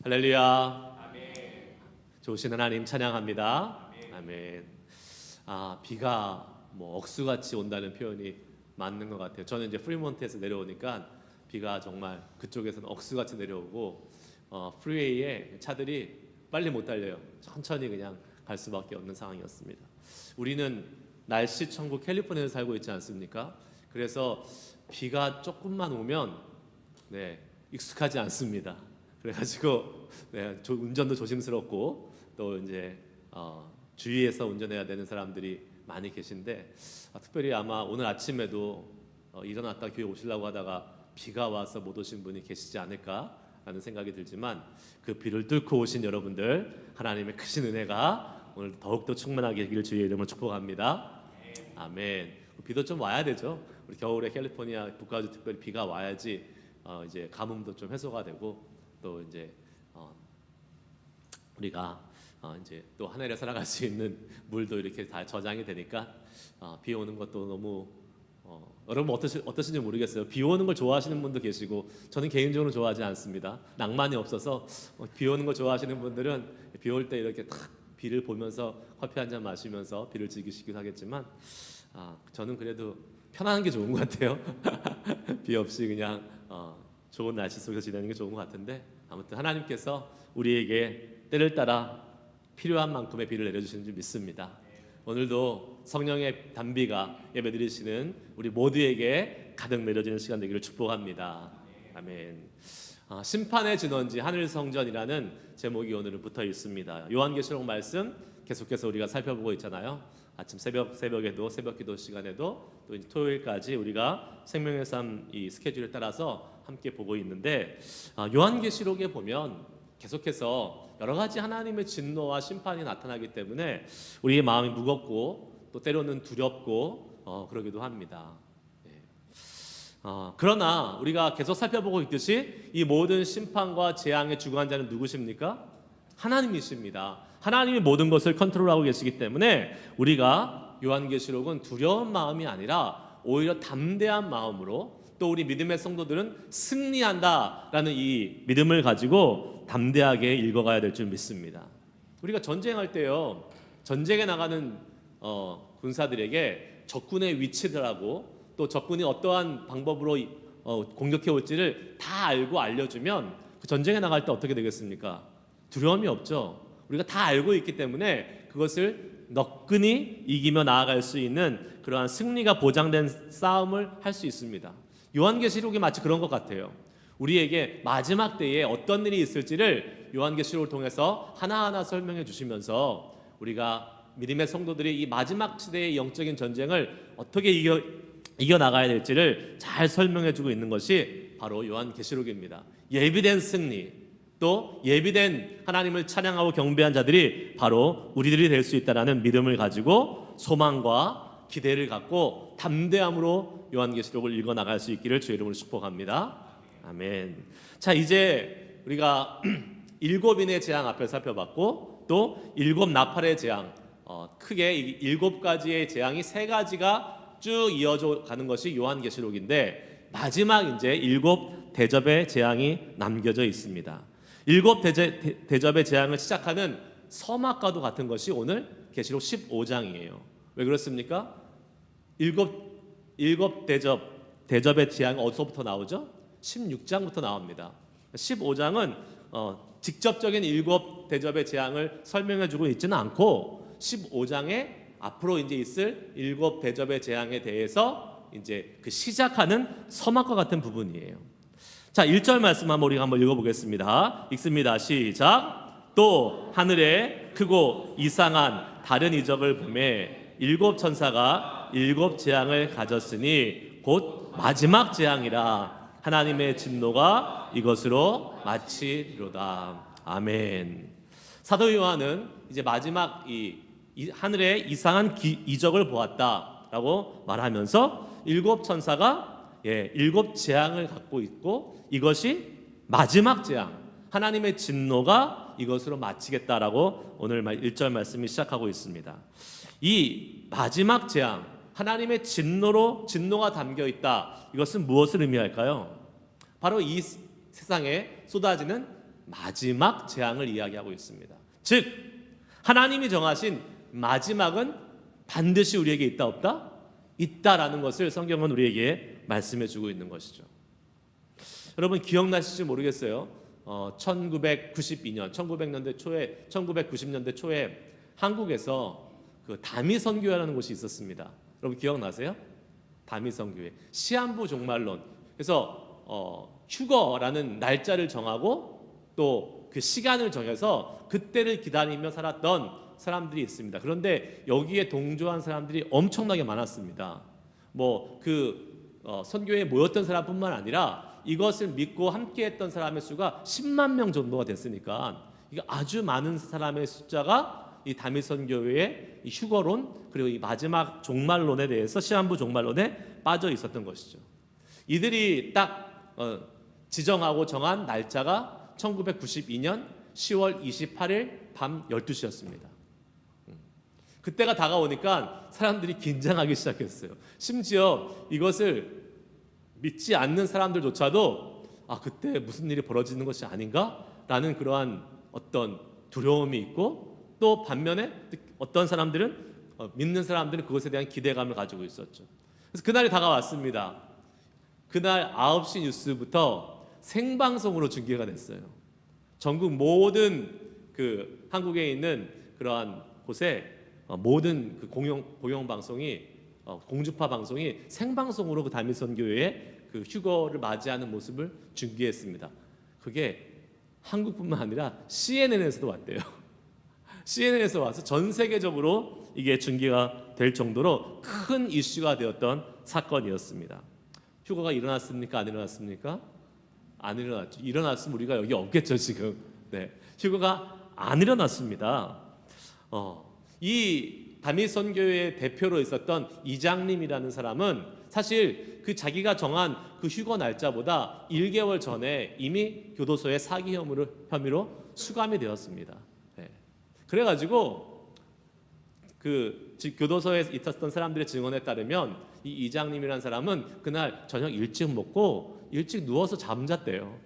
할렐루야. 아멘. 좋으신 하나님 찬양합니다. 아멘. 아멘. 비가 억수같이 온다는 표현이 맞는 것 같아요. 저는 이제 프리몬트에서 내려오니까 비가 정말 그쪽에서는 억수같이 내려오고 프리웨이에 차들이 빨리 못 달려요. 천천히 그냥 갈 수밖에 없는 상황이었습니다. 우리는 날씨 천국 캘리포니아에 살고 있지 않습니까? 그래서 비가 조금만 오면 익숙하지 않습니다. 그래가지고 운전도 조심스럽고 또 이제 주의해서 운전해야 되는 사람들이 많이 계신데 특별히 아마 오늘 아침에도 일어났다 교회 오시려고 하다가 비가 와서 못 오신 분이 계시지 않을까라는 생각이 들지만 그 비를 뚫고 오신 여러분들 하나님의 크신 은혜가 오늘 더욱더 충만하게 되기를 주의 이름으로 축복합니다. 아멘. 비도 좀 와야 되죠. 우리 겨울에 캘리포니아 북가주 특별히 비가 와야지 이제 가뭄도 좀 해소가 되고 또 이제 우리가 이제 또 한 해를 살아갈 수 있는 물도 이렇게 다 저장이 되니까 비 오는 것도 너무 여러분 어떠신지 모르겠어요. 비 오는 걸 좋아하시는 분도 계시고 저는 개인적으로 좋아하지 않습니다. 낭만이 없어서 비 오는 걸 좋아하시는 분들은 비 올 때 이렇게 탁 비를 보면서 커피 한 잔 마시면서 비를 즐기시기도 하겠지만 저는 그래도 편안한 게 좋은 것 같아요. 비 없이 그냥 좋은 날씨 속에서 지내는 게 좋은 것 같은데 아무튼 하나님께서 우리에게 때를 따라 필요한 만큼의 비를 내려주시는 줄 믿습니다. 오늘도 성령의 단비가 예배드리시는 우리 모두에게 가득 내려지는 시간 되기를 축복합니다. 아멘. 심판의 진원지 하늘성전이라는 제목이 오늘은 붙어 있습니다. 요한계시록 말씀 계속해서 우리가 살펴보고 있잖아요. 아침 새벽에도 새벽기도 시간에도 또 이제 토요일까지 우리가 생명의 삶 이 스케줄에 따라서 함께 보고 있는데 요한계시록에 보면 계속해서 여러 가지 하나님의 진노와 심판이 나타나기 때문에 우리의 마음이 무겁고 또 때로는 두렵고 그러기도 합니다. 그러나 우리가 계속 살펴보고 있듯이 이 모든 심판과 재앙의 주관자는 누구십니까? 하나님이십니다. 하나님이 모든 것을 컨트롤하고 계시기 때문에 우리가 요한계시록은 두려운 마음이 아니라 오히려 담대한 마음으로 또 우리 믿음의 성도들은 승리한다라는 이 믿음을 가지고 담대하게 읽어가야 될 줄 믿습니다. 우리가 전쟁할 때요, 전쟁에 나가는 군사들에게 적군의 위치들하고 또 적군이 어떠한 방법으로 공격해 올지를 다 알고 알려주면 그 전쟁에 나갈 때 어떻게 되겠습니까? 두려움이 없죠. 우리가 다 알고 있기 때문에 그것을 너끈히 이기며 나아갈 수 있는 그러한 승리가 보장된 싸움을 할 수 있습니다. 요한계시록이 마치 그런 것 같아요. 우리에게 마지막 때에 어떤 일이 있을지를 요한계시록을 통해서 하나하나 설명해 주시면서 우리가 믿음의 성도들이 이 마지막 시대의 영적인 전쟁을 어떻게 이겨나가야 될지를 잘 설명해 주고 있는 것이 바로 요한계시록입니다. 예비된 승리, 또 예비된 하나님을 찬양하고 경배한 자들이 바로 우리들이 될 수 있다는 믿음을 가지고 소망과 기대를 갖고 담대함으로 요한계시록을 읽어나갈 수 있기를 주의 이름으로 축복합니다. 아멘. 자, 이제 우리가 7인의 재앙 앞에 살펴봤고 또 7 나팔의 재앙, 크게 7가지의 재앙이 3가지가 쭉 이어져 가는 것이 요한계시록인데 마지막 이제 7 대접의 재앙이 남겨져 있습니다. 7 대접의 재앙을 시작하는 서막과도 같은 것이 오늘 계시록 15장이에요. 왜 그렇습니까? 7 대접의 재앙이 어디서부터 나오죠? 16장부터 나옵니다. 15장은 직접적인 7 대접의 재앙을 설명해주고 있지는 않고 15장에 앞으로 이제 있을 7 대접의 재앙에 대해서 이제 그 시작하는 서막과 같은 부분이에요. 자, 1절 말씀 우리가 한번 읽어보겠습니다. 읽습니다. 시작. 또 하늘에 크고 이상한 다른 이적을 보매 7 천사가 7 재앙을 가졌으니 곧 마지막 재앙이라. 하나님의 진노가 이것으로 마치리로다. 아멘. 사도 요한은 이제 마지막 이 하늘에 이상한 이적을 보았다라고 말하면서 7 천사가 7 재앙을 갖고 있고 이것이 마지막 재앙, 하나님의 진노가 이것으로 마치겠다라고 오늘 1절 말씀이 시작하고 있습니다. 이 마지막 재앙, 하나님의 진노가 담겨 있다. 이것은 무엇을 의미할까요? 바로 이 세상에 쏟아지는 마지막 재앙을 이야기하고 있습니다. 즉 하나님이 정하신 마지막은 반드시 우리에게 있다 없다? 있다라는 것을 성경은 우리에게 말씀해 주고 있는 것이죠. 여러분 기억나실지 모르겠어요. 1992년, 1900년대 초에 1990년대 초에 한국에서 그 다미선교회라는 곳이 있었습니다. 여러분 기억나세요? 다미선교회 시한부 종말론. 그래서 휴거라는 날짜를 정하고 또 그 시간을 정해서 그때를 기다리며 살았던 사람들이 있습니다. 그런데 여기에 동조한 사람들이 엄청나게 많았습니다. 선교회에 모였던 사람뿐만 아니라 이것을 믿고 함께했던 사람의 수가 10만 명 정도가 됐으니까 이게 아주 많은 사람의 숫자가 이 다미선교회의 이 휴거론 그리고 이 마지막 종말론에 대해서 시한부 종말론에 빠져 있었던 것이죠. 이들이 딱 지정하고 정한 날짜가 1992년 10월 28일 밤 12시였습니다. 그때가 다가오니까 사람들이 긴장하기 시작했어요. 심지어 이것을 믿지 않는 사람들조차도 그때 무슨 일이 벌어지는 것이 아닌가라는 그러한 어떤 두려움이 있고 또 반면에 어떤 사람들은 믿는 사람들은 그것에 대한 기대감을 가지고 있었죠. 그래서 그날이 다가왔습니다. 그날 9시 뉴스부터 생방송으로 중계가 됐어요. 전국 모든 그 한국에 있는 그러한 곳에 모든 그 공영 방송이 공주파 방송이 생방송으로 그 다미선교회의 그 휴거를 맞이하는 모습을 중계했습니다. 그게 한국뿐만 아니라 CNN에서도 왔대요. CNN에서 와서 전 세계적으로 이게 중계가 될 정도로 큰 이슈가 되었던 사건이었습니다. 휴거가 일어났습니까? 안 일어났습니까? 안 일어났죠. 일어났으면 우리가 여기 없겠죠 지금. 네, 휴거가 안 일어났습니다. 이 다미선교회의 대표로 있었던 이장님이라는 사람은 사실 그 자기가 정한 그 휴거 날짜보다 1개월 전에 이미 교도소에 사기 혐의로 수감이 되었습니다. 네. 그래가지고 그 교도소에 있었던 사람들의 증언에 따르면 이 이장님이라는 사람은 그날 저녁 일찍 먹고 일찍 누워서 잠잤대요.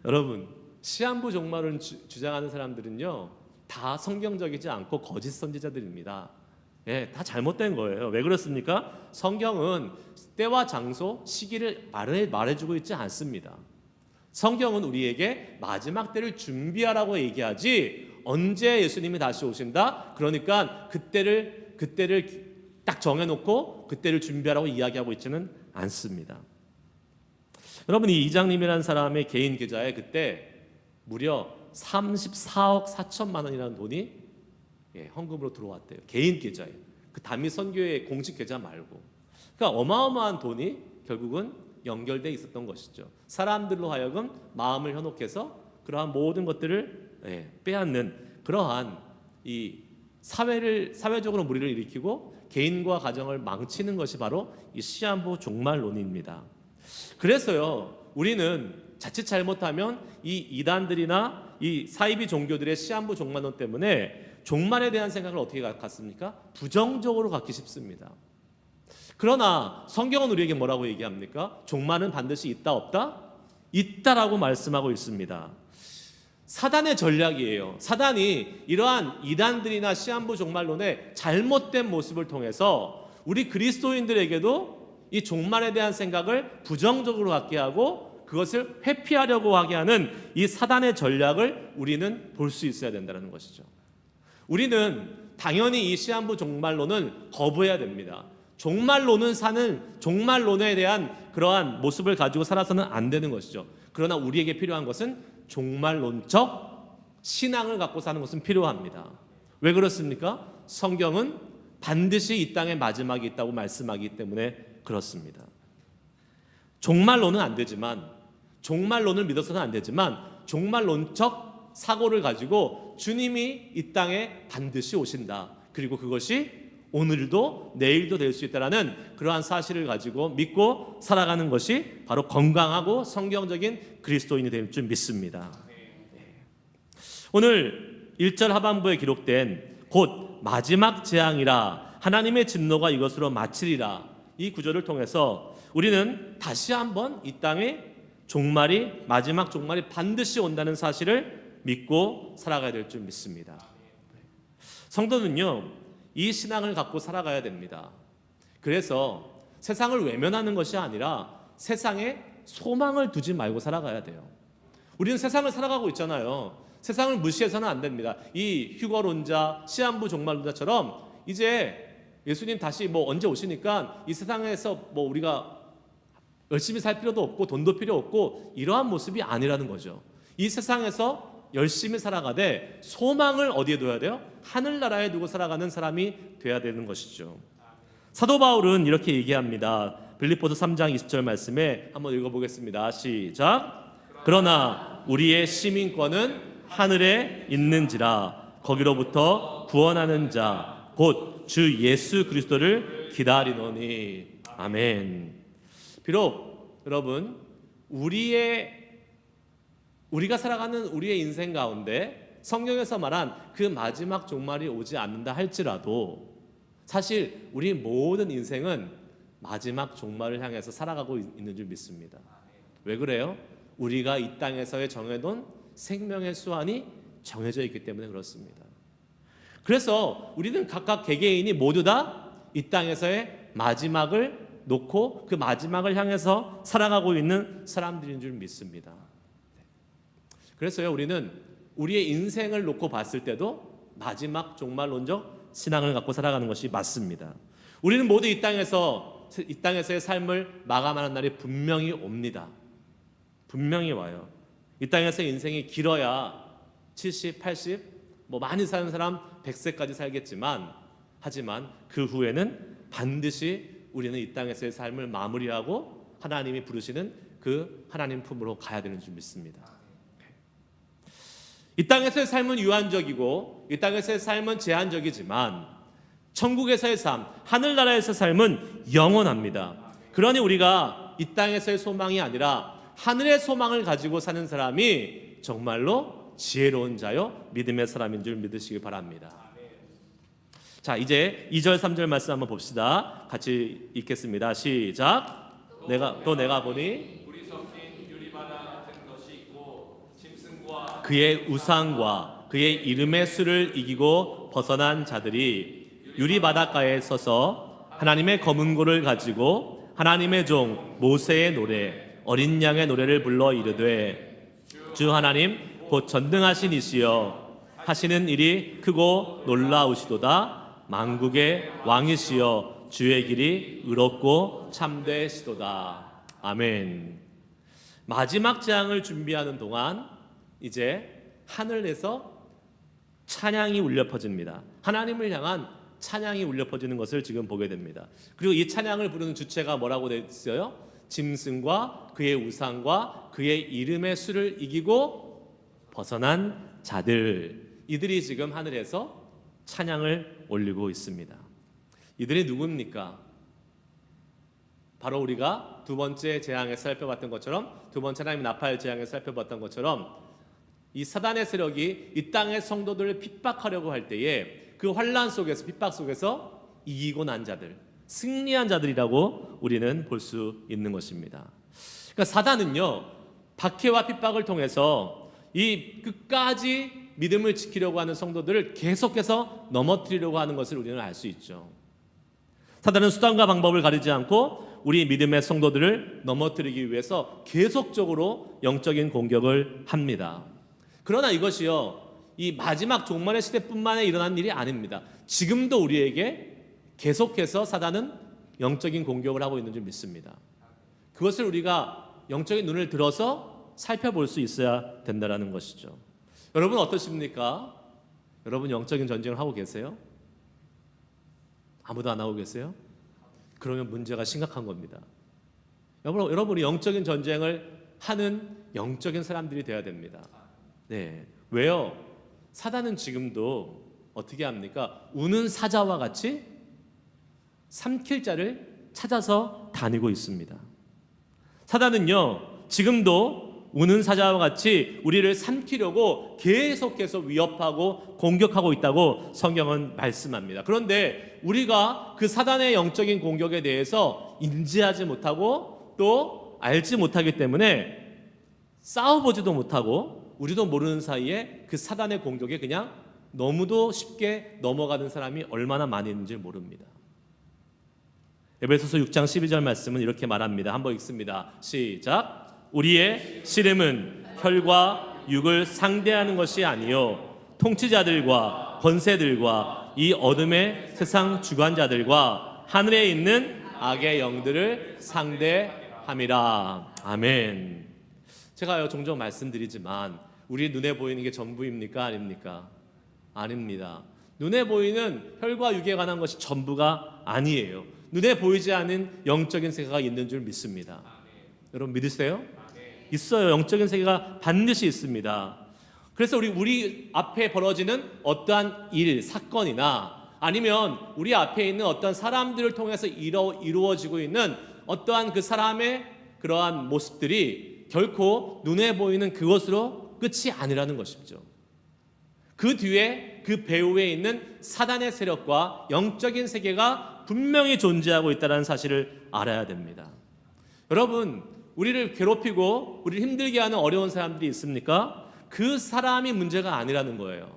여러분 시한부 종말을 주장하는 사람들은요 다 성경적이지 않고 거짓 선지자들입니다. 예, 다 잘못된 거예요. 왜 그렇습니까? 성경은 때와 장소, 시기를 말해주고 있지 않습니다. 성경은 우리에게 마지막 때를 준비하라고 얘기하지 언제 예수님이 다시 오신다? 그러니까 그때를 딱 정해놓고 그때를 준비하라고 이야기하고 있지는 않습니다. 여러분 이 이장님이라는 사람의 개인 계좌에 그때 무려 34억 4천만 원이라는 돈이 헌금으로 들어왔대요. 개인 계좌에. 그 다미선교회 공식 계좌 말고. 그러니까 어마어마한 돈이 결국은 연결돼 있었던 것이죠. 사람들로 하여금 마음을 현혹해서 그러한 모든 것들을 빼앗는 그러한 이 사회적으로 무리를 일으키고 개인과 가정을 망치는 것이 바로 이 시한부 종말론입니다. 그래서요 우리는 자칫 잘못하면 이 이단들이나 이 사이비 종교들의 시한부 종말론 때문에 종말에 대한 생각을 어떻게 갖습니까? 부정적으로 갖기 쉽습니다. 그러나 성경은 우리에게 뭐라고 얘기합니까? 종말은 반드시 있다 없다? 있다라고 말씀하고 있습니다. 사단의 전략이에요. 사단이 이러한 이단들이나 시한부 종말론의 잘못된 모습을 통해서 우리 그리스도인들에게도 이 종말에 대한 생각을 부정적으로 갖게 하고 그것을 회피하려고 하게 하는 이 사단의 전략을 우리는 볼 수 있어야 된다는 것이죠. 우리는 당연히 이 시한부 종말론은 거부해야 됩니다. 종말론에 대한 그러한 모습을 가지고 살아서는 안 되는 것이죠. 그러나 우리에게 필요한 것은 종말론적 신앙을 갖고 사는 것은 필요합니다. 왜 그렇습니까? 성경은 반드시 이 땅에 마지막이 있다고 말씀하기 때문에 그렇습니다. 종말론은 안 되지만, 종말론을 믿어서는 안 되지만 종말론적 사고를 가지고 주님이 이 땅에 반드시 오신다. 그리고 그것이 오늘도 내일도 될 수 있다라는 그러한 사실을 가지고 믿고 살아가는 것이 바로 건강하고 성경적인 그리스도인이 될 줄 믿습니다. 오늘 1절 하반부에 기록된 곧 마지막 재앙이라 하나님의 진노가 이것으로 마치리라 이 구절을 통해서 우리는 다시 한번 이 땅에 마지막 종말이 반드시 온다는 사실을 믿고 살아가야 될 줄 믿습니다. 성도는요, 이 신앙을 갖고 살아가야 됩니다. 그래서 세상을 외면하는 것이 아니라 세상에 소망을 두지 말고 살아가야 돼요. 우리는 세상을 살아가고 있잖아요. 세상을 무시해서는 안 됩니다. 이 휴거론자, 시한부 종말론자처럼 이제 예수님 다시 언제 오시니까 이 세상에서 우리가 열심히 살 필요도 없고 돈도 필요 없고 이러한 모습이 아니라는 거죠. 이 세상에서 열심히 살아가되 소망을 어디에 둬야 돼요? 하늘나라에 두고 살아가는 사람이 돼야 되는 것이죠. 사도 바울은 이렇게 얘기합니다. 빌립보서 3장 20절 말씀에 한번 읽어보겠습니다. 시작. 그러나 우리의 시민권은 하늘에 있는지라 거기로부터 구원하는 자 곧 주 예수 그리스도를 기다리노니. 아멘. 비록 여러분 우리가 살아가는 우리의 인생 가운데 성경에서 말한 그 마지막 종말이 오지 않는다 할지라도 사실 우리 모든 인생은 마지막 종말을 향해서 살아가고 있는 줄 믿습니다. 왜 그래요? 우리가 이 땅에서의 정해놓은 생명의 수완이 정해져 있기 때문에 그렇습니다. 그래서 우리는 각각 개개인이 모두 다 이 땅에서의 마지막을 놓고 그 마지막을 향해서 살아가고 있는 사람들인 줄 믿습니다. 그래서요, 우리는 우리의 인생을 놓고 봤을 때도 마지막 종말론적 신앙을 갖고 살아가는 것이 맞습니다. 우리는 모두 이 땅에서의 삶을 마감하는 날이 분명히 옵니다. 분명히 와요. 이 땅에서 인생이 길어야 70, 80, 많이 사는 사람 100세까지 살겠지만 하지만 그 후에는 반드시 우리는 이 땅에서의 삶을 마무리하고 하나님이 부르시는 그 하나님 품으로 가야 되는 줄 믿습니다. 이 땅에서의 삶은 유한적이고 이 땅에서의 삶은 제한적이지만 천국에서의 삶, 하늘나라에서의 삶은 영원합니다. 그러니 우리가 이 땅에서의 소망이 아니라 하늘의 소망을 가지고 사는 사람이 정말로 지혜로운 자요 믿음의 사람인 줄 믿으시기 바랍니다. 자, 이제 2절 3절 말씀 한번 봅시다. 같이 읽겠습니다. 시작. 내가 보니 물이 섞인 유리바다 같은 것이 있고 짐승과 그의 우상과 그의 이름의 수를 이기고 벗어난 자들이 유리 바닷가에 서서 하나님의 검은고를 가지고 하나님의 종 모세의 노래 어린 양의 노래를 불러 이르되 주 하나님 곧 전능하신 이시여 하시는 일이 크고 놀라우시도다. 만국의 왕이시여 주의 길이 의롭고 참되시도다. 아멘. 마지막 재앙을 준비하는 동안 이제 하늘에서 찬양이 울려 퍼집니다. 하나님을 향한 찬양이 울려 퍼지는 것을 지금 보게 됩니다. 그리고 이 찬양을 부르는 주체가 뭐라고 되어 있어요? 짐승과 그의 우상과 그의 이름의 수를 이기고 벗어난 자들, 이들이 지금 하늘에서 찬양을 올리고 있습니다. 이들이 누굽니까? 바로 우리가 두 번째 재앙에 살펴봤던 것처럼, 두 번째 하나님 나팔 재앙에 살펴봤던 것처럼 이 사단의 세력이 이 땅의 성도들을 핍박하려고 할 때에 그 환난 속에서, 핍박 속에서 이기고 난 자들, 승리한 자들이라고 우리는 볼 수 있는 것입니다. 그러니까 사단은요, 박해와 핍박을 통해서 이 끝까지 믿음을 지키려고 하는 성도들을 계속해서 넘어뜨리려고 하는 것을 우리는 알 수 있죠. 사단은 수단과 방법을 가리지 않고 우리 믿음의 성도들을 넘어뜨리기 위해서 계속적으로 영적인 공격을 합니다. 그러나 이것이요, 이 마지막 종말의 시대뿐만에 일어난 일이 아닙니다. 지금도 우리에게 계속해서 사단은 영적인 공격을 하고 있는 줄 믿습니다. 그것을 우리가 영적인 눈을 들어서 살펴볼 수 있어야 된다는 것이죠. 여러분 어떠십니까? 여러분 영적인 전쟁을 하고 계세요? 아무도 안 하고 계세요? 그러면 문제가 심각한 겁니다. 여러분이 영적인 전쟁을 하는 영적인 사람들이 되어야 됩니다. 네, 왜요? 사단은 지금도 어떻게 합니까? 우는 사자와 같이 삼킬 자를 찾아서 다니고 있습니다. 사단은요, 지금도 우는 사자와 같이 우리를 삼키려고 계속해서 위협하고 공격하고 있다고 성경은 말씀합니다. 그런데 우리가 그 사단의 영적인 공격에 대해서 인지하지 못하고 또 알지 못하기 때문에 싸워보지도 못하고 우리도 모르는 사이에 그 사단의 공격에 그냥 너무도 쉽게 넘어가는 사람이 얼마나 많이 있는지 모릅니다. 에베소서 6장 12절 말씀은 이렇게 말합니다. 한번 읽습니다. 시작. 우리의 씨름은 혈과 육을 상대하는 것이 아니요 통치자들과 권세들과 이 어둠의 세상 주관자들과 하늘에 있는 악의 영들을 상대함이라. 아멘. 제가요 종종 말씀드리지만 우리 눈에 보이는 게 전부입니까? 아닙니까? 아닙니다. 눈에 보이는 혈과 육에 관한 것이 전부가 아니에요. 눈에 보이지 않은 영적인 세계가 있는 줄 믿습니다. 여러분 믿으세요? 있어요. 영적인 세계가 반드시 있습니다. 그래서 우리 앞에 벌어지는 어떠한 일, 사건이나 아니면 우리 앞에 있는 어떠한 사람들을 통해서 이루어지고 있는 어떠한 그 사람의 그러한 모습들이 결코 눈에 보이는 그것으로 끝이 아니라는 것이죠. 그 뒤에 그 배후에 있는 사단의 세력과 영적인 세계가 분명히 존재하고 있다는 사실을 알아야 됩니다. 여러분, 우리를 괴롭히고 우리를 힘들게 하는 어려운 사람들이 있습니까? 그 사람이 문제가 아니라는 거예요.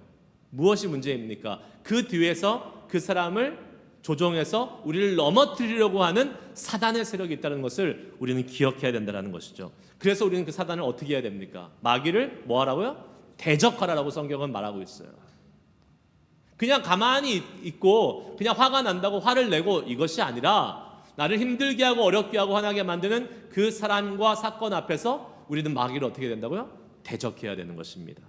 무엇이 문제입니까? 그 뒤에서 그 사람을 조종해서 우리를 넘어뜨리려고 하는 사단의 세력이 있다는 것을 우리는 기억해야 된다는 것이죠. 그래서 우리는 그 사단을 어떻게 해야 됩니까? 마귀를 뭐 하라고요? 대적하라고 성경은 말하고 있어요. 그냥 가만히 있고 그냥 화가 난다고 화를 내고 이것이 아니라 나를 힘들게 하고 어렵게 하고 화나게 만드는 그 사람과 사건 앞에서 우리는 마귀를 어떻게 된다고요? 대적해야 되는 것입니다.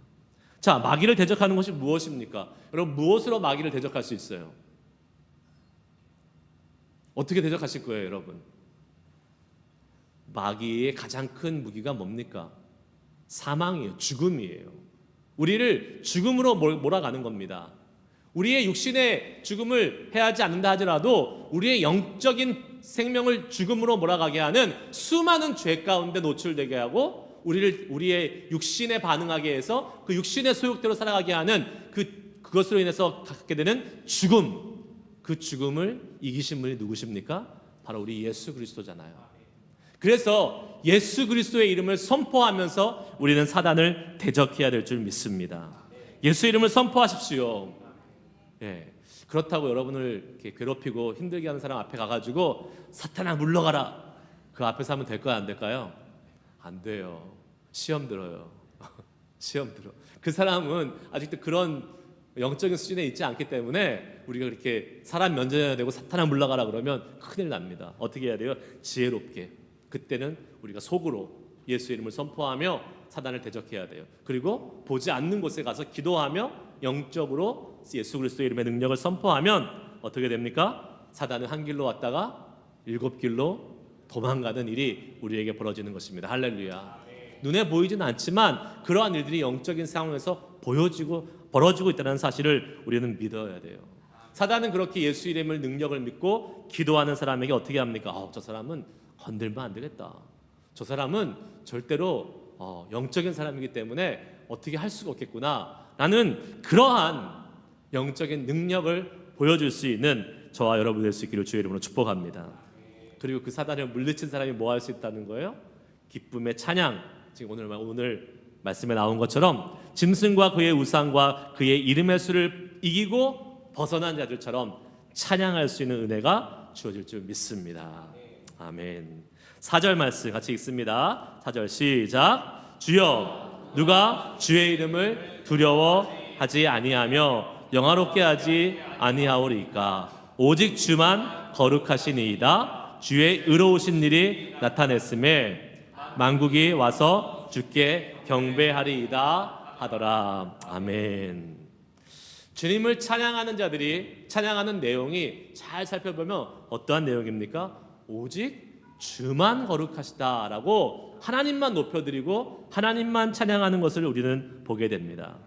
자, 마귀를 대적하는 것이 무엇입니까? 여러분, 무엇으로 마귀를 대적할 수 있어요? 어떻게 대적하실 거예요, 여러분? 마귀의 가장 큰 무기가 뭡니까? 사망이에요. 죽음이에요. 우리를 죽음으로 몰아가는 겁니다. 우리의 육신의 죽음을 해하지 않는다 하더라도 우리의 영적인 생명을 죽음으로 몰아가게 하는 수많은 죄 가운데 노출되게 하고 우리의 육신에 반응하게 해서 그 육신의 소욕대로 살아가게 하는 그것으로 인해서 갖게 되는 죽음, 그 죽음을 이기신 분이 누구십니까? 바로 우리 예수 그리스도잖아요. 그래서 예수 그리스도의 이름을 선포하면서 우리는 사단을 대적해야 될 줄 믿습니다. 예수 이름을 선포하십시오. 예, 그렇다고 여러분을 이렇게 괴롭히고 힘들게 하는 사람 앞에 가가지고 사탄아 물러가라, 그 앞에서 하면 될까요? 안 될까요? 안 돼요. 시험 들어요. 시험 들어. 그 사람은 아직도 그런 영적인 수준에 있지 않기 때문에 우리가 그렇게 사람 면전해야 되고 사탄아 물러가라 그러면 큰일 납니다. 어떻게 해야 돼요? 지혜롭게. 그때는 우리가 속으로 예수 이름을 선포하며 사단을 대적해야 돼요. 그리고 보지 않는 곳에 가서 기도하며 영적으로 예수 그리스도의 이름의 능력을 선포하면 어떻게 됩니까? 사단은 한 길로 왔다가 7길로 도망가는 일이 우리에게 벌어지는 것입니다. 할렐루야. 눈에 보이지는 않지만 그러한 일들이 영적인 상황에서 벌어지고 있다는 사실을 우리는 믿어야 돼요. 사단은 그렇게 예수 이름을 능력을 믿고 기도하는 사람에게 어떻게 합니까? 저 사람은 건들면 안 되겠다. 저 사람은 절대로 영적인 사람이기 때문에 어떻게 할 수가 없겠구나. 라는 그러한 영적인 능력을 보여줄 수 있는 저와 여러분 될 수 있기를 주의 이름으로 축복합니다. 그리고 그 사단을 물리친 사람이 뭐 할 수 있다는 거예요? 기쁨의 찬양. 지금 오늘 말씀에 나온 것처럼 짐승과 그의 우상과 그의 이름의 수를 이기고 벗어난 자들처럼 찬양할 수 있는 은혜가 주어질 줄 믿습니다. 아멘. 4절 말씀 같이 읽습니다. 4절 시작. 주여 누가 주의 이름을 두려워하지 아니하며 영화롭게 하지 아니하오리까. 오직 주만 거룩하시니이다. 주의 의로우신 일이 나타냈음에 만국이 와서 주께 경배하리이다 하더라. 아멘. 주님을 찬양하는 자들이 찬양하는 내용이 잘 살펴보면 어떠한 내용입니까? 오직 주만 거룩하시다라고 하나님만 높여드리고 하나님만 찬양하는 것을 우리는 보게 됩니다.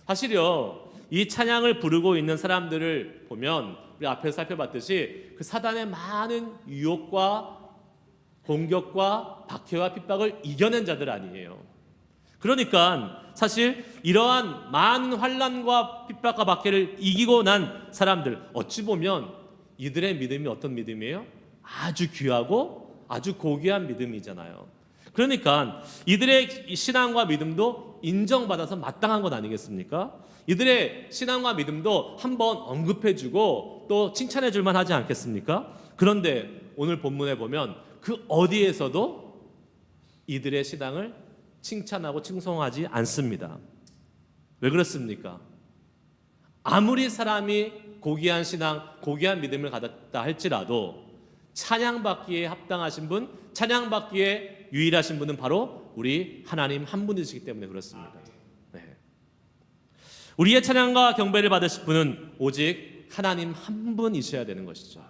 사실요, 이 찬양을 부르고 있는 사람들을 보면 우리 앞에서 살펴봤듯이 그 사단의 많은 유혹과 공격과 박해와 핍박을 이겨낸 자들 아니에요. 그러니까 사실 이러한 많은 환난과 핍박과 박해를 이기고 난 사람들, 어찌 보면 이들의 믿음이 어떤 믿음이에요? 아주 귀하고 아주 고귀한 믿음이잖아요. 그러니까 이들의 신앙과 믿음도 인정받아서 마땅한 것 아니겠습니까? 이들의 신앙과 믿음도 한번 언급해주고 또 칭찬해줄 만하지 않겠습니까? 그런데 오늘 본문에 보면 그 어디에서도 이들의 신앙을 칭찬하고 칭송하지 않습니다. 왜 그렇습니까? 아무리 사람이 고귀한 신앙, 고귀한 믿음을 가졌다 할지라도 찬양받기에 합당하신 분, 찬양받기에 유일하신 분은 바로 우리 하나님 한 분이시기 때문에 그렇습니다. 네. 우리의 찬양과 경배를 받으실 분은 오직 하나님 한 분이셔야 되는 것이죠.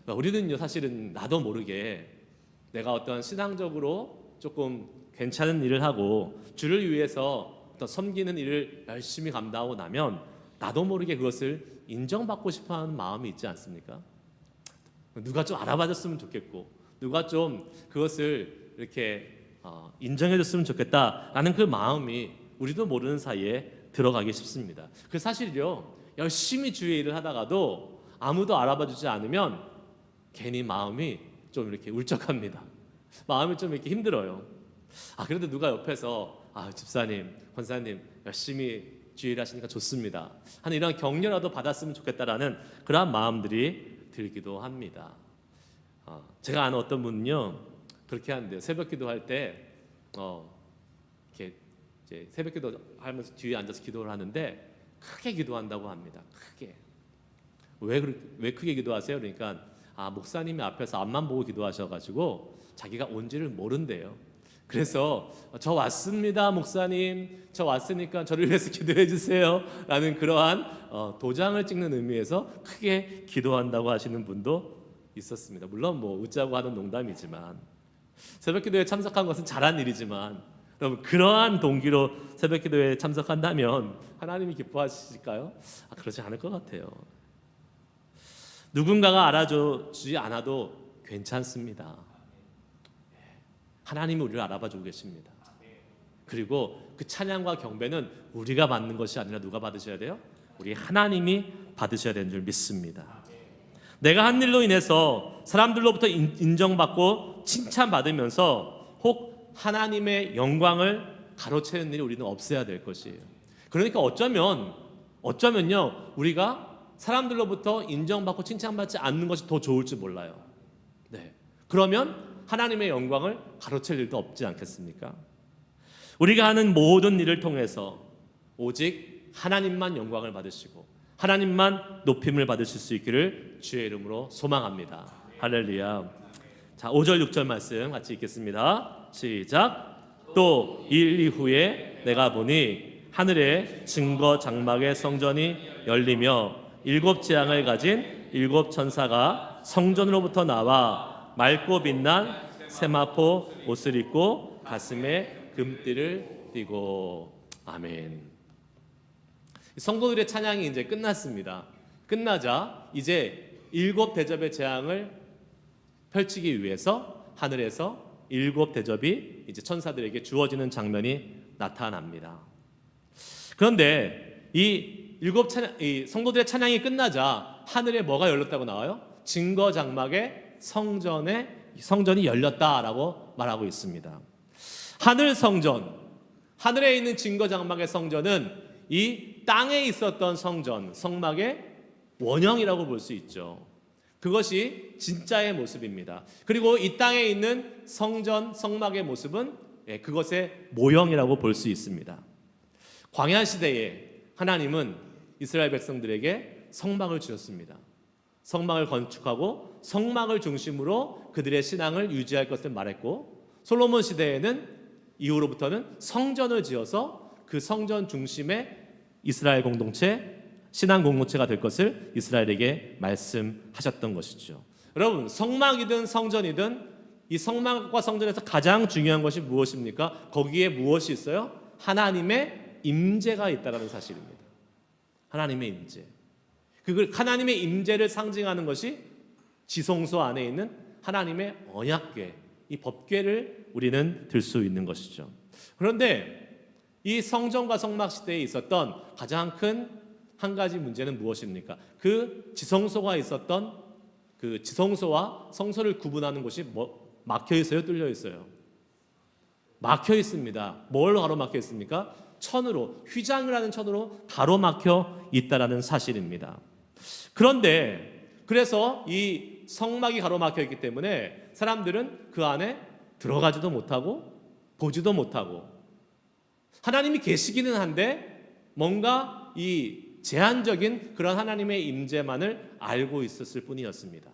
우리는요, 사실은 나도 모르게 내가 어떤 신앙적으로 조금 괜찮은 일을 하고 주를 위해서 어떤 섬기는 일을 열심히 감당하고 나면 나도 모르게 그것을 인정받고 싶어하는 마음이 있지 않습니까? 누가 좀 알아봐줬으면 좋겠고, 누가 좀 그것을 이렇게 인정해줬으면 좋겠다라는 그 마음이 우리도 모르는 사이에 들어가기 쉽습니다. 그 사실요, 열심히 주의 일을 하다가도 아무도 알아봐주지 않으면 괜히 마음이 좀 이렇게 울적합니다. 마음이 좀 이렇게 힘들어요. 그래도 누가 옆에서 집사님, 권사님 열심히 주의 일 하시니까 좋습니다 하는 이런 격려라도 받았으면 좋겠다라는 그러한 마음들이 들기도 합니다. 제가 아는 어떤 분은요 그렇게 하는데요. 새벽 기도할 때 이렇게 이제 새벽 기도 하면서 뒤에 앉아서 기도를 하는데 크게 기도한다고 합니다. 크게. 왜 크게 기도하세요? 그러니까 목사님이 앞에서 앞만 보고 기도하셔가지고 자기가 온지를 모른대요. 그래서 저 왔습니다 목사님, 저 왔으니까 저를 위해서 기도해 주세요 라는 그러한 도장을 찍는 의미에서 크게 기도한다고 하시는 분도 있었습니다. 물론 뭐 웃자고 하는 농담이지만, 새벽기도에 참석한 것은 잘한 일이지만 여러분, 그러한 동기로 새벽기도에 참석한다면 하나님이 기뻐하실까요? 그러지 않을 것 같아요. 누군가가 알아주지 않아도 괜찮습니다. 하나님이 우리를 알아봐주고 계십니다. 그리고 그 찬양과 경배는 우리가 받는 것이 아니라 누가 받으셔야 돼요? 우리 하나님이 받으셔야 되는 줄 믿습니다. 내가 한 일로 인해서 사람들로부터 인정받고 칭찬받으면서 혹 하나님의 영광을 가로채는 일이 우리는 없어야 될 것이에요. 그러니까 어쩌면요 우리가 사람들로부터 인정받고 칭찬받지 않는 것이 더 좋을지 몰라요. 네. 그러면 하나님의 영광을 가로챌 일도 없지 않겠습니까? 우리가 하는 모든 일을 통해서 오직 하나님만 영광을 받으시고 하나님만 높임을 받으실 수 있기를 주의 이름으로 소망합니다. 할렐루야. 자, 5절 6절 말씀 같이 읽겠습니다. 시작. 또 일 이후에 내가 보니 하늘에 증거 장막의 성전이 열리며 7 재앙을 가진 7 천사가 성전으로부터 나와 맑고 빛난 세마포 옷을 입고 가슴에 금띠를 띠고. 아멘. 성도들의 찬양이 이제 끝났습니다. 끝나자 이제 7 대접의 재앙을 펼치기 위해서 하늘에서 7 대접이 이제 천사들에게 주어지는 장면이 나타납니다. 그런데 이 성도들의 찬양이 끝나자 하늘에 뭐가 열렸다고 나와요? 증거 장막의 성전이 열렸다라고 말하고 있습니다. 하늘 성전, 하늘에 있는 증거 장막의 성전은 이 땅에 있었던 성막의 원형이라고 볼 수 있죠. 그것이 진짜의 모습입니다. 그리고 이 땅에 있는 성막의 모습은 그것의 모형이라고 볼 수 있습니다. 광야 시대에 하나님은 이스라엘 백성들에게 성막을 주셨습니다. 성막을 건축하고 성막을 중심으로 그들의 신앙을 유지할 것을 말했고, 솔로몬 시대에는 이후로부터는 성전을 지어서 그 성전 중심에 이스라엘 공동체, 신앙 공동체가 될 것을 이스라엘에게 말씀하셨던 것이죠. 여러분, 성막이든 성전이든 이 성막과 성전에서 가장 중요한 것이 무엇입니까? 거기에 무엇이 있어요? 하나님의 임재가 있다는 사실입니다. 하나님의 임재. 그 하나님의 임재를 상징하는 것이 지성소 안에 있는 하나님의 언약궤, 이 법궤를 우리는 들 수 있는 것이죠. 그런데 이 성전과 성막 시대에 있었던 가장 큰 한 가지 문제는 무엇입니까? 그 지성소가 있었던 그 지성소와 성소를 구분하는 곳이 막혀 있어요, 뚫려 있어요? 막혀 있습니다. 뭘로 가로막혀 있습니까? 천으로, 휘장을 하는 천으로 가로막혀 있다라는 사실입니다. 그런데 그래서 이 성막이 가로막혀 있기 때문에 사람들은 그 안에 들어가지도 못하고 보지도 못하고, 하나님이 계시기는 한데 뭔가 이 제한적인 그런 하나님의 임재만을 알고 있었을 뿐이었습니다.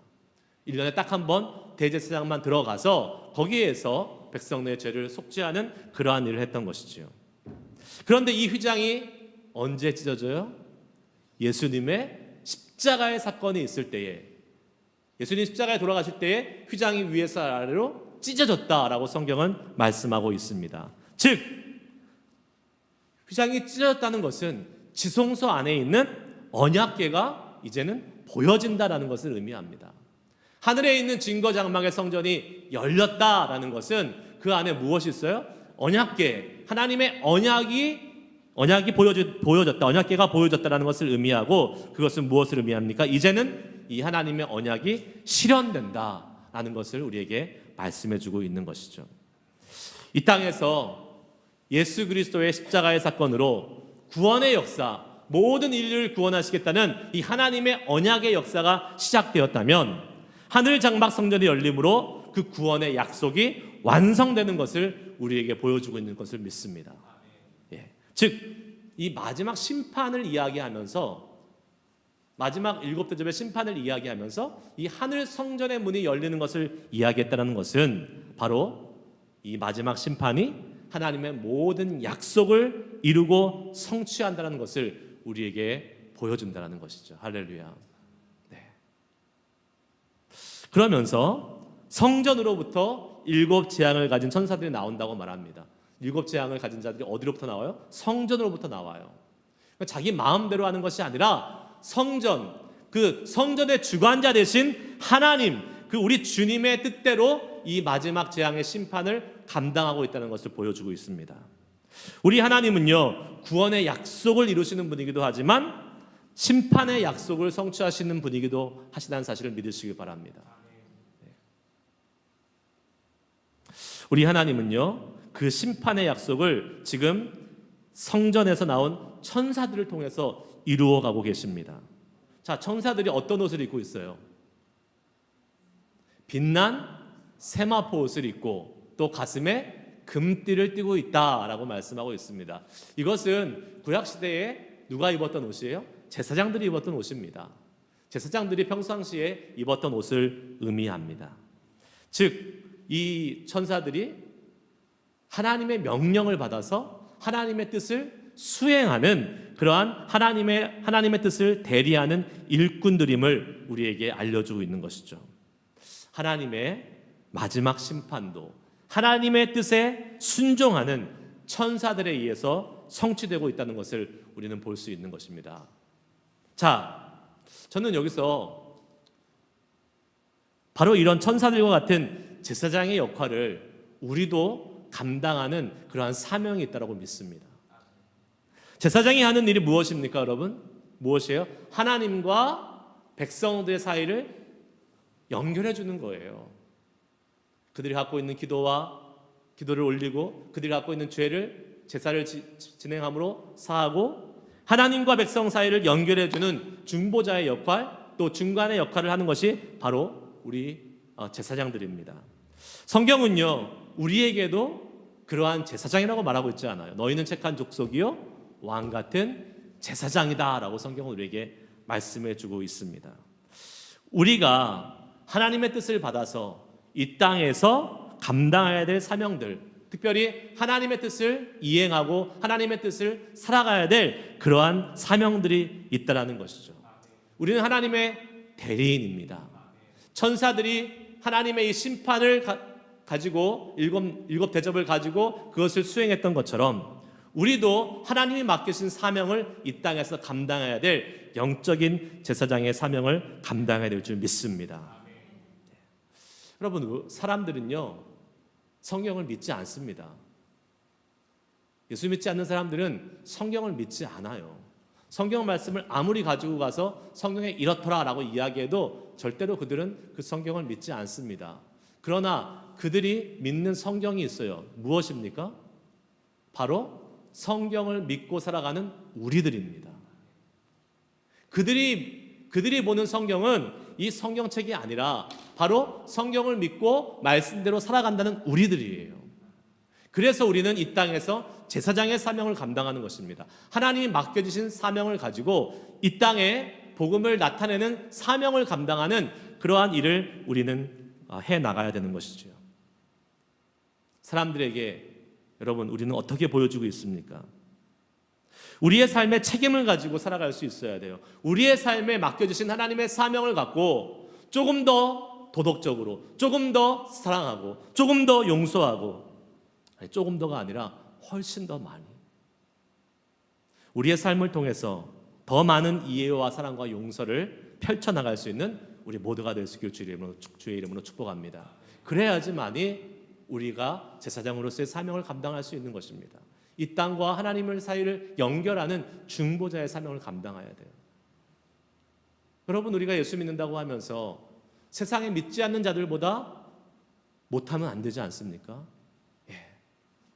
1년에 딱 한 번 대제사장만 들어가서 거기에서 백성의 죄를 속죄하는 그러한 일을 했던 것이지요. 그런데 이 휘장이 언제 찢어져요? 예수님의 십자가의 사건이 있을 때에, 예수님 십자가에 돌아가실 때에 휘장이 위에서 아래로 찢어졌다라고 성경은 말씀하고 있습니다. 즉 휘장이 찢어졌다는 것은 지성소 안에 있는 언약궤가 이제는 보여진다라는 것을 의미합니다. 하늘에 있는 증거 장막의 성전이 열렸다라는 것은 그 안에 무엇이 있어요? 언약궤, 하나님의 언약이 보여졌다, 언약궤가 보여졌다라는 것을 의미하고, 그것은 무엇을 의미합니까? 이제는 이 하나님의 언약이 실현된다라는 것을 우리에게 말씀해주고 있는 것이죠. 이 땅에서 예수 그리스도의 십자가의 사건으로 구원의 역사, 모든 인류를 구원하시겠다는 이 하나님의 언약의 역사가 시작되었다면, 하늘 장막 성전이 열림으로 그 구원의 약속이 완성되는 것을 우리에게 보여주고 있는 것을 믿습니다. 즉 이 마지막 심판을 이야기하면서, 마지막 7대접의 심판을 이야기하면서 이 하늘 성전의 문이 열리는 것을 이야기했다는 것은 바로 이 마지막 심판이 하나님의 모든 약속을 이루고 성취한다는 것을 우리에게 보여준다는 것이죠. 할렐루야. 네. 그러면서 성전으로부터 7 재앙을 가진 천사들이 나온다고 말합니다. 7 재앙을 가진 자들이 어디로부터 나와요? 성전으로부터 나와요. 자기 마음대로 하는 것이 아니라 성전, 그 성전의 주관자 되신 하나님, 그 우리 주님의 뜻대로 이 마지막 재앙의 심판을 감당하고 있다는 것을 보여주고 있습니다. 우리 하나님은요, 구원의 약속을 이루시는 분이기도 하지만 심판의 약속을 성취하시는 분이기도 하시다는 사실을 믿으시기 바랍니다. 우리 하나님은요, 그 심판의 약속을 지금 성전에서 나온 천사들을 통해서 이루어 가고 계십니다. 자, 천사들이 어떤 옷을 입고 있어요? 빛난 세마포 옷을 입고 또 가슴에 금띠를 띠고 있다라고 말씀하고 있습니다. 이것은 구약시대에 누가 입었던 옷이에요? 제사장들이 입었던 옷입니다. 제사장들이 평상시에 입었던 옷을 의미합니다. 즉 이 천사들이 하나님의 명령을 받아서 하나님의 뜻을 수행하는 그러한 하나님의 뜻을 대리하는 일꾼들임을 우리에게 알려주고 있는 것이죠. 하나님의 마지막 심판도 하나님의 뜻에 순종하는 천사들에 의해서 성취되고 있다는 것을 우리는 볼 수 있는 것입니다. 자, 저는 여기서 바로 이런 천사들과 같은 제사장의 역할을 우리도 감당하는 그러한 사명이 있다고 믿습니다. 제사장이 하는 일이 무엇입니까, 여러분? 무엇이에요? 하나님과 백성들의 사이를 연결해 주는 거예요. 그들이 갖고 있는 기도를 올리고 그들이 갖고 있는 죄를 제사를 진행함으로 사하고 하나님과 백성 사이를 연결해 주는 중보자의 역할, 또 중간의 역할을 하는 것이 바로 우리 제사장들입니다. 성경은요, 우리에게도 그러한 제사장이라고 말하고 있지 않아요. 너희는 책한 족속이요 왕 같은 제사장이다라고 성경은 우리에게 말씀해 주고 있습니다. 우리가 하나님의 뜻을 받아서 이 땅에서 감당해야 될 사명들, 특별히 하나님의 뜻을 이행하고 하나님의 뜻을 살아가야 될 그러한 사명들이 있다라는 것이죠. 우리는 하나님의 대리인입니다. 천사들이 하나님의 이 심판을 가지고 일곱 대접을 가지고 그것을 수행했던 것처럼 우리도 하나님이 맡기신 사명을 이 땅에서 감당해야 될 영적인 제사장의 사명을 감당해야 될 줄 믿습니다. 여러분, 사람들은요 성경을 믿지 않습니다. 예수 믿지 않는 사람들은 성경을 믿지 않아요. 성경 말씀을 아무리 가지고 가서 성경에 이렇더라라고 이야기해도 절대로 그들은 그 성경을 믿지 않습니다. 그러나 그들이 믿는 성경이 있어요. 무엇입니까? 바로 성경을 믿고 살아가는 우리들입니다. 그들이 보는 성경은 이 성경책이 아니라 바로 성경을 믿고 말씀대로 살아간다는 우리들이에요. 그래서 우리는 이 땅에서 제사장의 사명을 감당하는 것입니다. 하나님이 맡겨주신 사명을 가지고 이 땅에 복음을 나타내는 사명을 감당하는 그러한 일을 우리는 해나가야 되는 것이죠. 사람들에게 여러분, 우리는 어떻게 보여주고 있습니까? 우리의 삶에 책임을 가지고 살아갈 수 있어야 돼요. 우리의 삶에 맡겨주신 하나님의 사명을 갖고 조금 더 도덕적으로, 조금 더 사랑하고, 조금 더 용서하고, 아니, 조금 더가 아니라 훨씬 더 많이 우리의 삶을 통해서 더 많은 이해와 사랑과 용서를 펼쳐나갈 수 있는 우리 모두가 될 수 있기를 주의 이름으로 축복합니다. 그래야지만이 우리가 제사장으로서의 사명을 감당할 수 있는 것입니다. 이 땅과 하나님의 사이를 연결하는 중보자의 사명을 감당해야 돼요. 여러분, 우리가 예수 믿는다고 하면서 세상에 믿지 않는 자들보다 못하면 안 되지 않습니까?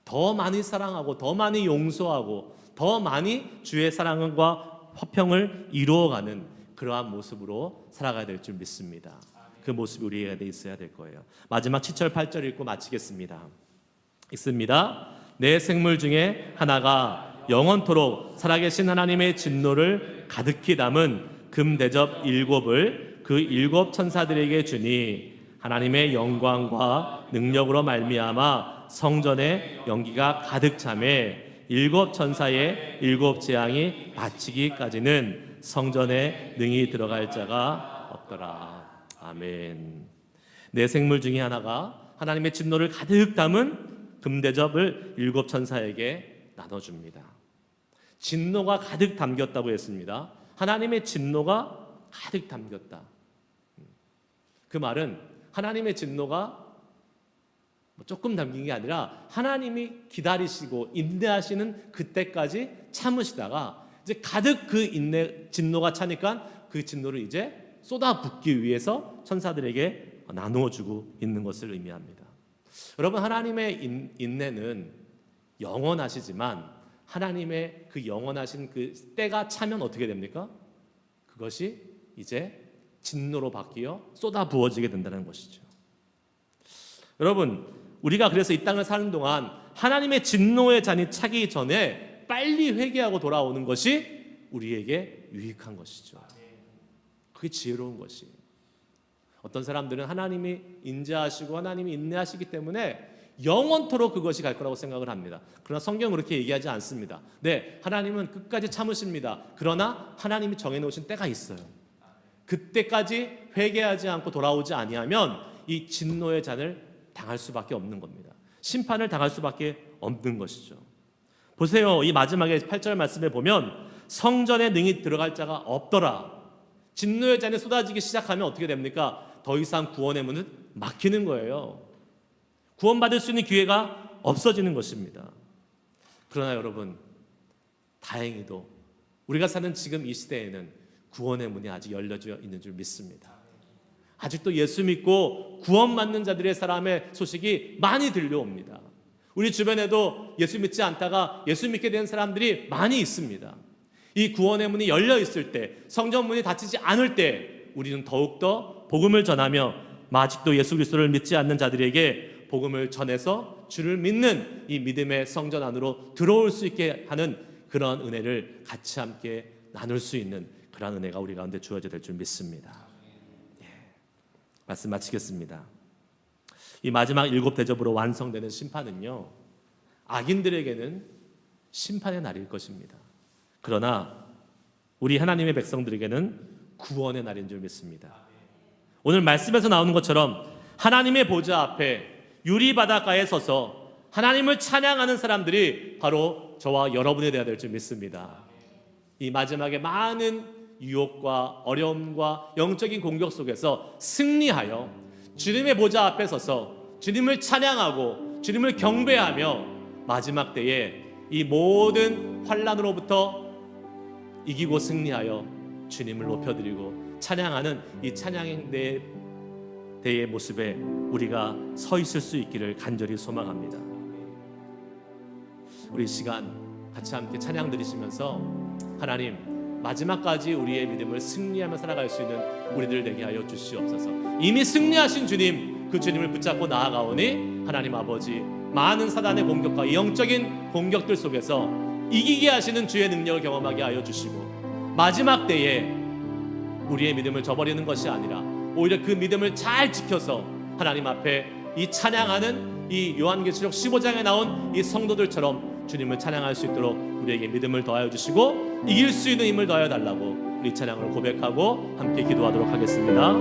더 많이 사랑하고 더 많이 용서하고 더 많이 주의 사랑과 화평을 이루어가는 그러한 모습으로 살아가야 될 줄 믿습니다. 그 모습이 우리에게 있어야 될 거예요. 마지막 7절 8절 읽고 마치겠습니다. 읽습니다. 내 생물 중에 하나가 영원토록 살아계신 하나님의 진노를 가득히 담은 금대접 7을 그 7 천사들에게 주니 하나님의 영광과 능력으로 말미암아 성전에 연기가 가득 차매 7 천사의 7 재앙이 마치기까지는 성전에 능히 들어갈 자가 없더라. 아멘. 내 생물 중에 하나가 하나님의 진노를 가득 담은 금대접을 7 천사에게 나눠줍니다. 진노가 가득 담겼다고 했습니다. 하나님의 진노가 가득 담겼다. 그 말은 하나님의 진노가 조금 담긴 게 아니라 하나님이 기다리시고 인내하시는 그때까지 참으시다가 이제 가득 그 진노가 차니까 그 진노를 이제 쏟아붓기 위해서 천사들에게 나누어주고 있는 것을 의미합니다. 여러분, 하나님의 인내는 영원하시지만 하나님의 그 영원하신 그 때가 차면 어떻게 됩니까? 그것이 이제 진노로 바뀌어 쏟아부어지게 된다는 것이죠. 여러분, 우리가 그래서 이 땅을 사는 동안 하나님의 진노의 잔이 차기 전에 빨리 회개하고 돌아오는 것이 우리에게 유익한 것이죠. 그게 지혜로운 것이에요. 어떤 사람들은 하나님이 인자하시고 하나님이 인내하시기 때문에 영원토록 그것이 갈 거라고 생각을 합니다. 그러나 성경은 그렇게 얘기하지 않습니다. 네, 하나님은 끝까지 참으십니다. 그러나 하나님이 정해놓으신 때가 있어요. 그때까지 회개하지 않고 돌아오지 아니하면 이 진노의 잔을 당할 수밖에 없는 겁니다. 심판을 당할 수밖에 없는 것이죠. 보세요. 이 마지막에 8절 말씀에 보면 성전에 능히 들어갈 자가 없더라. 진노의 잔이 쏟아지기 시작하면 어떻게 됩니까? 더 이상 구원의 문은 막히는 거예요. 구원받을 수 있는 기회가 없어지는 것입니다. 그러나 여러분, 다행히도 우리가 사는 지금 이 시대에는 구원의 문이 아직 열려져 있는 줄 믿습니다. 아직도 예수 믿고 구원받는 자들의 사람의 소식이 많이 들려옵니다. 우리 주변에도 예수 믿지 않다가 예수 믿게 된 사람들이 많이 있습니다. 이 구원의 문이 열려 있을 때, 성전 문이 닫히지 않을 때 우리는 더욱더 복음을 전하며 아직도 예수 그리스도를 믿지 않는 자들에게 복음을 전해서 주를 믿는 이 믿음의 성전 안으로 들어올 수 있게 하는 그런 은혜를 같이 함께 나눌 수 있는 그런 은혜가 우리 가운데 주어져야 될 줄 믿습니다. 말씀 마치겠습니다. 이 마지막 7 대접으로 완성되는 심판은요, 악인들에게는 심판의 날일 것입니다. 그러나 우리 하나님의 백성들에게는 구원의 날인 줄 믿습니다. 오늘 말씀에서 나오는 것처럼 하나님의 보좌 앞에 유리 바닷가에 서서 하나님을 찬양하는 사람들이 바로 저와 여러분이 되어야 될 줄 믿습니다. 이 마지막에 많은 유혹과 어려움과 영적인 공격 속에서 승리하여 주님의 보좌 앞에 서서 주님을 찬양하고 주님을 경배하며 마지막 때에 이 모든 환난으로부터 이기고 승리하여 주님을 높여드리고 찬양하는 이 찬양의 때의 모습에 우리가 서 있을 수 있기를 간절히 소망합니다. 우리 시간 같이 함께 찬양 드리시면서 하나님 마지막까지 우리의 믿음을 승리하며 살아갈 수 있는 우리들 되게 하여 주시옵소서. 이미 승리하신 주님, 그 주님을 붙잡고 나아가오니 하나님 아버지, 많은 사단의 공격과 영적인 공격들 속에서 이기게 하시는 주의 능력을 경험하게 하여 주시고, 마지막 때에 우리의 믿음을 저버리는 것이 아니라 오히려 그 믿음을 잘 지켜서 하나님 앞에 이 찬양하는 이 요한계시록 15장에 나온 이 성도들처럼 주님을 찬양할 수 있도록 우리에게 믿음을 더하여 주시고 이길 수 있는 힘을 더하여 달라고 우리 찬양을 고백하고 함께 기도하도록 하겠습니다.